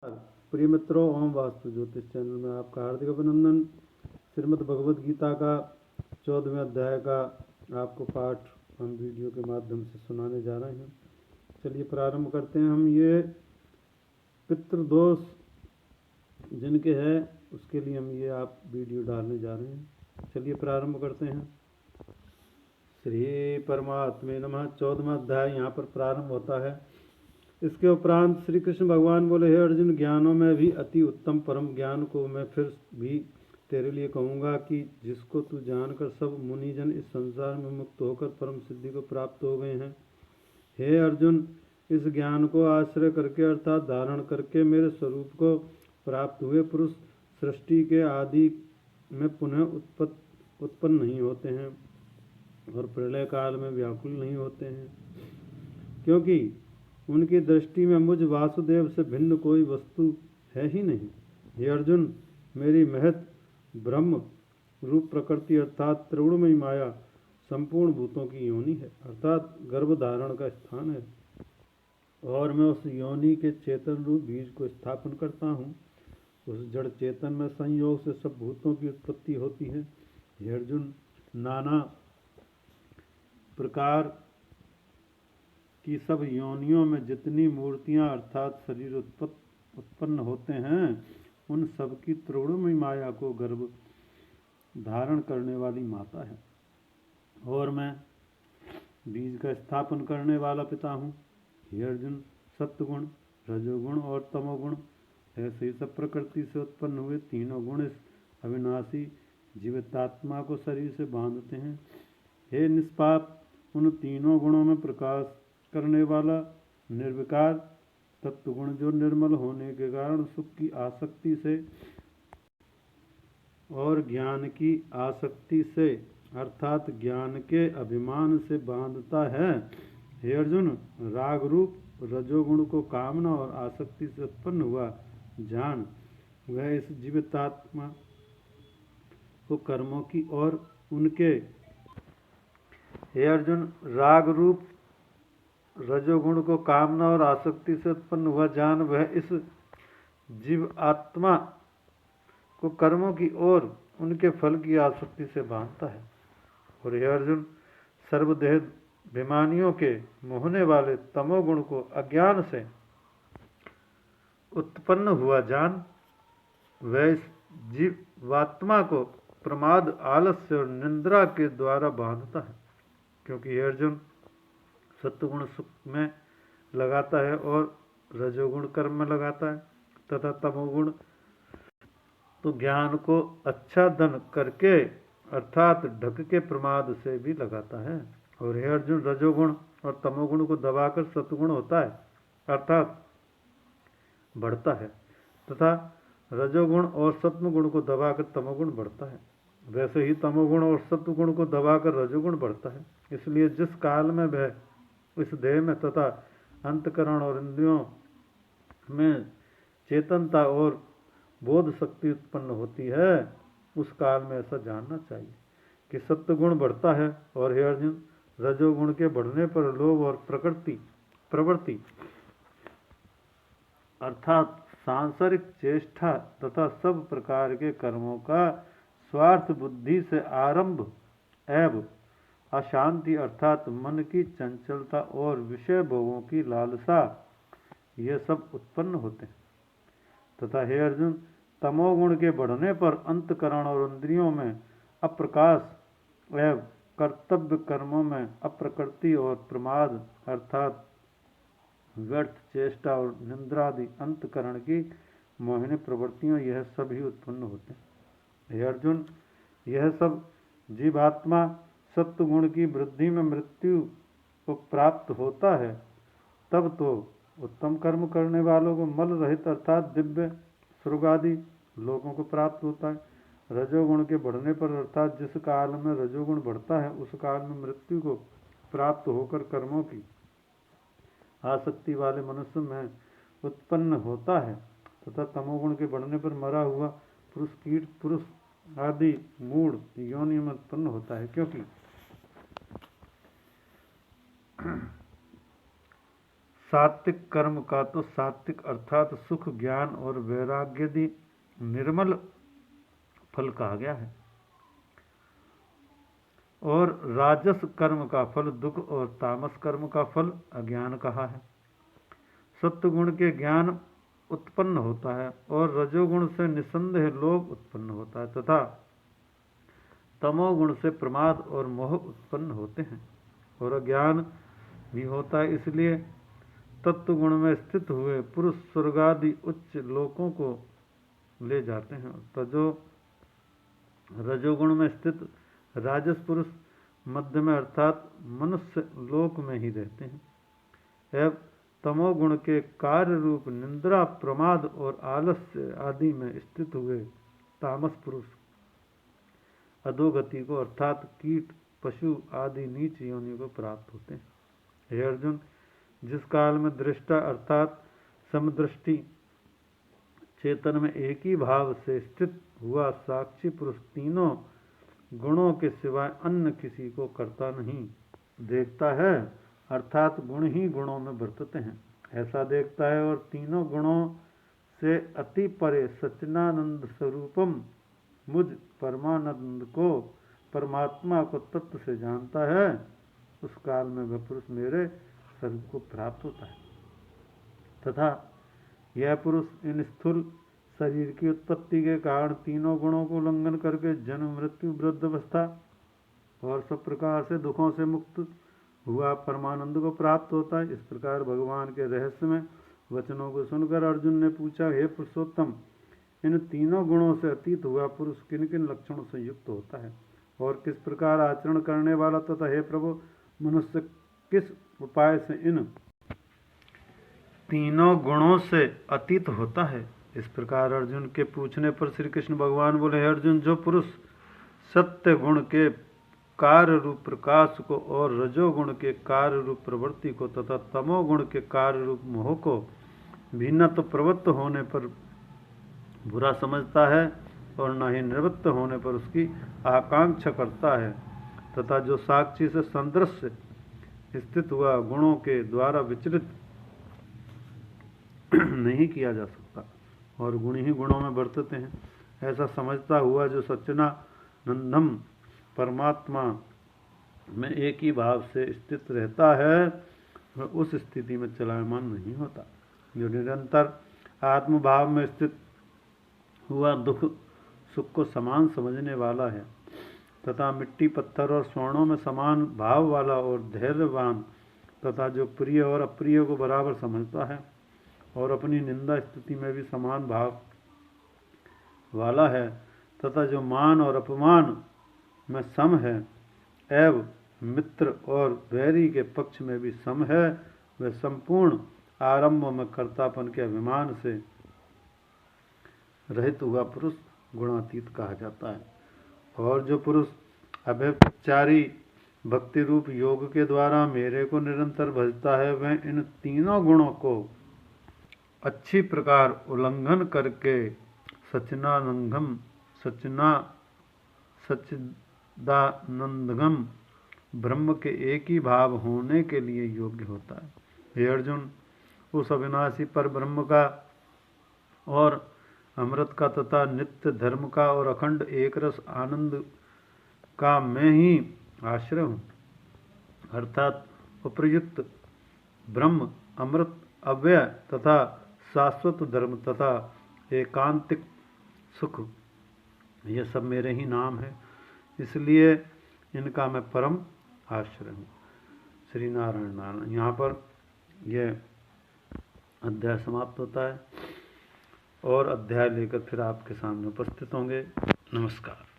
प्रिय मित्रों, ओम वास्तु ज्योतिष चैनल में आपका हार्दिक अभिनंदन। श्रीमद् भगवद गीता का 14वें अध्याय का आपको पाठ हम वीडियो के माध्यम से सुनाने जा रहे हैं। चलिए प्रारंभ करते हैं। हम ये पितृदोष जिनके हैं उसके लिए हम ये आप वीडियो डालने जा रहे हैं। चलिए प्रारंभ करते हैं। श्री परमात्मे नमः। 14वां अध्याय यहाँ पर प्रारंभ होता है। इसके उपरांत श्री कृष्ण भगवान बोले, हे अर्जुन, ज्ञानों में भी अति उत्तम परम ज्ञान को मैं फिर भी तेरे लिए कहूँगा कि जिसको तू जानकर सब मुनिजन इस संसार में मुक्त होकर परम सिद्धि को प्राप्त हो गए हैं। हे अर्जुन, इस ज्ञान को आश्रय करके अर्थात धारण करके मेरे स्वरूप को प्राप्त हुए पुरुष सृष्टि के आदि में पुनः उत्पन्न नहीं होते हैं और प्रलय काल में व्याकुल नहीं होते हैं, क्योंकि उनकी दृष्टि में मुझ वासुदेव से भिन्न कोई वस्तु है ही नहीं। हे अर्जुन, मेरी महत ब्रह्म रूप प्रकृति अर्थात त्रिगुणमयी माया संपूर्ण भूतों की योनि है, अर्थात गर्भ धारण का स्थान है, और मैं उस योनि के चेतन रूप बीज को स्थापन करता हूँ। उस जड़ चेतन में संयोग से सब भूतों की उत्पत्ति होती है। हे अर्जुन, नाना प्रकार कि सब योनियों में जितनी मूर्तियां अर्थात शरीर उत्पन्न होते हैं, उन सब की त्रिगुणमयी माया को गर्भ धारण करने वाली माता है, और मैं बीज का स्थापन करने वाला पिता हूँ। हे अर्जुन, सत्वगुण, रजोगुण और तमोगुण ऐसे ही सब प्रकृति से उत्पन्न हुए तीनों गुण इस अविनाशी जीवितात्मा को शरीर से बांधते हैं। हे निष्पाप, उन तीनों गुणों में प्रकाश करने वाला निर्विकार तत्वगुण जो निर्मल होने के कारण सुख की आसक्ति से और ज्ञान की आसक्ति से अर्थात ज्ञान के अभिमान से बांधता है। हे अर्जुन, राग रूप रजोगुण को कामना और आसक्ति से उत्पन्न हुआ जान, वह इस जीवितात्मा को कर्मों की और उनके हे अर्जुन, राग रूप रजोगुण को कामना और आसक्ति से उत्पन्न हुआ जान, वह इस जीव आत्मा को कर्मों की ओर उनके फल की आसक्ति से बांधता है। और हे अर्जुन, सर्वदेह अभिमानियों के मोहने वाले तमोगुण को अज्ञान से उत्पन्न हुआ जान, वह इस जीवात्मा को प्रमाद, आलस्य और निंद्रा के द्वारा बांधता है, क्योंकि हे अर्जुन, सत्वगुण सुख में लगाता है और रजोगुण कर्म में लगाता है तथा तमोगुण तो ज्ञान को आच्छादन करके अर्थात ढक के प्रमाद से भी लगाता है। और हे अर्जुन, रजोगुण और तमोगुण को दबाकर सत्वगुण होता है अर्थात बढ़ता है, तथा रजोगुण और सत्वगुण को दबाकर तमोगुण बढ़ता है। वैसे ही तमोगुण और सत्वगुण को दबाकर रजोगुण बढ़ता है। इसलिए जिस काल में वह इस देह में तथा अंतकरण और इंद्रियों में चेतनता और बोध शक्ति उत्पन्न होती है, उस काल में ऐसा जानना चाहिए कि सत्वगुण बढ़ता है। और हे अर्जुन, रजोगुण के बढ़ने पर लोभ और प्रवृत्ति अर्थात सांसारिक चेष्टा तथा सब प्रकार के कर्मों का स्वार्थ बुद्धि से आरंभ एवं अशांति अर्थात मन की चंचलता और विषय भोगों की लालसा, ये सब उत्पन्न होते हैं। तथा हे अर्जुन, तमोगुण के बढ़ने पर अंतकरण और इंद्रियों में अप्रकाश एवं कर्तव्य कर्मों में अप्रकृति और प्रमाद अर्थात व्यर्थ चेष्टा और निंद्रादि अंतकरण की मोहिनी प्रवृत्तियां, यह सभी उत्पन्न होते हैं। हे अर्जुन, यह सब जीवात्मा सत्वगुण की वृद्धि में मृत्यु को प्राप्त होता है, तब तो उत्तम कर्म करने वालों को मल रहित अर्थात दिव्य स्वर्ग आदि लोगों को प्राप्त होता है। रजोगुण के बढ़ने पर अर्थात जिस काल में रजोगुण बढ़ता है, उस काल में मृत्यु को प्राप्त होकर कर्मों की आसक्ति वाले मनुष्य में उत्पन्न होता है, तथा तमोगुण के बढ़ने पर मरा हुआ पुरुष, कीट, पुरुष आदि मूढ़ योनि में उत्पन्न होता है, क्योंकि सात्विक कर्म का तो सात्विक अर्थात सुख, ज्ञान और वैराग्यादि निर्मल फल कहा गया है, और राजस कर्म का फल दुख और तामस कर्म का फल अज्ञान कहा है। सत्वगुण के ज्ञान उत्पन्न होता है और रजोगुण से निसंदेह लोभ उत्पन्न होता है तथा तमोगुण से प्रमाद और मोह उत्पन्न होते हैं और अज्ञान भी होता है। इसलिए तत्वगुण में स्थित हुए पुरुष स्वर्गादि उच्च लोकों को ले जाते हैं तजो रजोगुण में स्थित राजस पुरुष मध्य में अर्थात मनुष्य लोक में ही रहते हैं एवं तमोगुण के कार्य रूप निंद्रा, प्रमाद और आलस्य आदि में स्थित हुए तामस पुरुष अधोगति को अर्थात कीट, पशु आदि नीच योनि को प्राप्त होते हैं। हे अर्जुन, जिस काल में दृष्टा अर्थात समदृष्टि चेतन में एक ही भाव से स्थित हुआ साक्षी पुरुष तीनों गुणों के सिवाय अन्य किसी को करता नहीं देखता है, अर्थात गुण ही गुणों में बरतते हैं ऐसा देखता है, और तीनों गुणों से अति परे सच्चिदानंद स्वरूपम मुझ परमानंद को, परमात्मा को तत्व से जानता है, उस काल में वह पुरुष मेरे स्वरूप को प्राप्त होता है तथा यह पुरुष इन स्थूल शरीर की उत्पत्ति के कारण तीनों गुणों को उल्लंघन करके जन्म, मृत्यु, वृद्धावस्था और सब प्रकार से दुखों से मुक्त हुआ परमानंद को प्राप्त होता है। इस प्रकार भगवान के रहस्यमय वचनों को सुनकर अर्जुन ने पूछा, हे पुरुषोत्तम, इन तीनों गुणों से अतीत हुआ पुरुष किन किन लक्षणों से युक्त होता है और किस प्रकार आचरण करने वाला तथा हे प्रभु, मनुष्य किस उपाय से इन तीनों गुणों से अतीत होता है। इस प्रकार अर्जुन के पूछने पर श्री कृष्ण भगवान बोले, हे अर्जुन, जो पुरुष सत्य गुण के कार्य रूप प्रकाश को और रजोगुण के कार्य रूप प्रवृत्ति को तथा तमोगुण के कार्य रूप मोह को भी न तो प्रवृत्त होने पर बुरा समझता है और न ही निवृत्त होने पर उसकी आकांक्षा करता है तथा जो साक्षी से सदृश्य स्थित हुआ गुणों के द्वारा विचलित नहीं किया जा सकता और गुण ही गुणों में बरतते हैं, ऐसा समझता हुआ जो सच्चिदानंदम परमात्मा में एक ही भाव से स्थित रहता है, वह उस स्थिति में चलायमान नहीं होता। जो निरंतर आत्मभाव में स्थित हुआ दुख सुख को समान समझने वाला है तथा मिट्टी, पत्थर और स्वर्णों में समान भाव वाला और धैर्यवान तथा जो प्रिय और अप्रिय को बराबर समझता है और अपनी निंदा स्थिति में भी समान भाव वाला है तथा जो मान और अपमान में सम है एवं मित्र और वैरी के पक्ष में भी सम है, वह संपूर्ण आरंभ में कर्तापन के अभिमान से रहित हुआ पुरुष गुणातीत कहा जाता है। और जो पुरुष अभयचारी भक्ति रूप योग के द्वारा मेरे को निरंतर भजता है, वह इन तीनों गुणों को अच्छी प्रकार उल्लंघन करके सच्चिदानंदगम ब्रह्म के एक ही भाव होने के लिए योग्य होता है। हे अर्जुन, उस अविनाशी पर ब्रह्म का और अमृत का तथा नित्य धर्म का और अखंड एक रस आनंद का मैं ही आश्रय हूँ, अर्थात उपर्युक्त ब्रह्म, अमृत, अव्यय तथा शाश्वत धर्म तथा एकांतिक सुख, ये सब मेरे ही नाम है, इसलिए इनका मैं परम आश्रय हूँ। श्री नारायण नारायण। यहाँ पर यह अध्याय समाप्त होता है और अध्याय लेकर फिर आपके सामने उपस्थित होंगे। नमस्कार।